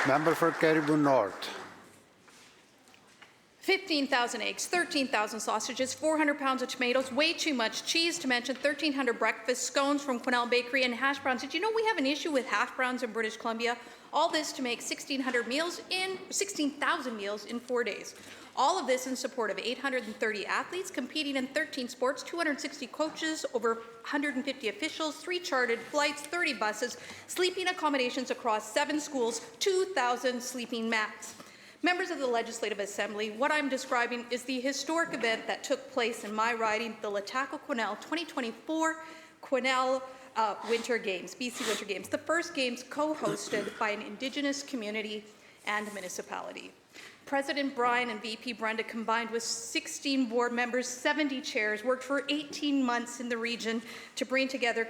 Member for Caribou North. 15,000 eggs, 13,000 sausages, 400 pounds of tomatoes, way too much cheese to mention 1,300 breakfast scones from Quesnel Bakery, and hash browns. Did you know we have an issue with hash browns in British Columbia? All this to make 16,000 meals in 4 days. All of this in support of 830 athletes competing in 13 sports, 260 coaches, over 150 officials, 3 chartered flights, 30 buses, sleeping accommodations across 7 schools, 2,000 sleeping mats. Members of the Legislative Assembly, what I'm describing is the historic event that took place in my riding, the Lhtako Quesnel 2024 Quesnel Winter Games, BC Winter Games, the first games co-hosted by an Indigenous community and municipality. President Brian and VP Brenda, combined with 16 board members, 70 chairs, worked for 18 months in the region to bring together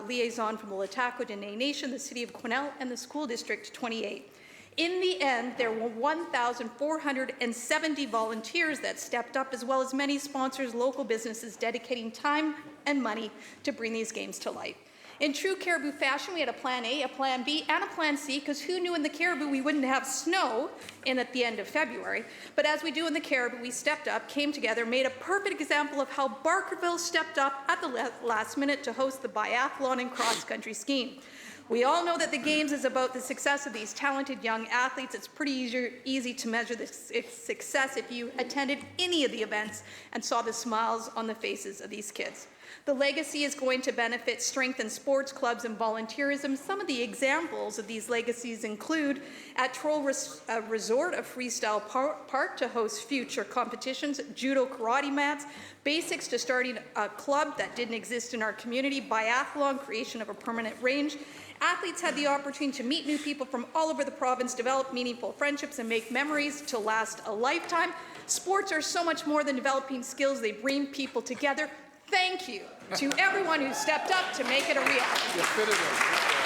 liaison from the Lhtako Dene Nation, the City of Quesnel, and the School District 28. In the end, there were 1,470 volunteers that stepped up, as well as many sponsors, local businesses dedicating time and money to bring these games to life. In true Caribou fashion, we had a plan A, a plan B, and a plan C, because who knew in the Caribou we wouldn't have snow at the end of February. But as we do in the Caribou, we stepped up, came together, made a perfect example of how Barkerville stepped up at the last minute to host the biathlon and cross-country skiing. We all know that the Games is about the success of these talented young athletes. It's pretty easy to measure the success if you attended any of the events and saw the smiles on the faces of these kids. The legacy is going to benefit strengthen sports clubs and volunteerism. Some of the examples of these legacies include at Troll Resort, a freestyle park to host future competitions, judo karate mats, basics to starting a club that didn't exist in our community, biathlon, creation of a permanent range. Athletes had the opportunity to meet new people from all over the province, develop meaningful friendships, and make memories to last a lifetime. Sports are so much more than developing skills. They bring people together. Thank you to everyone who stepped up to make it a reality.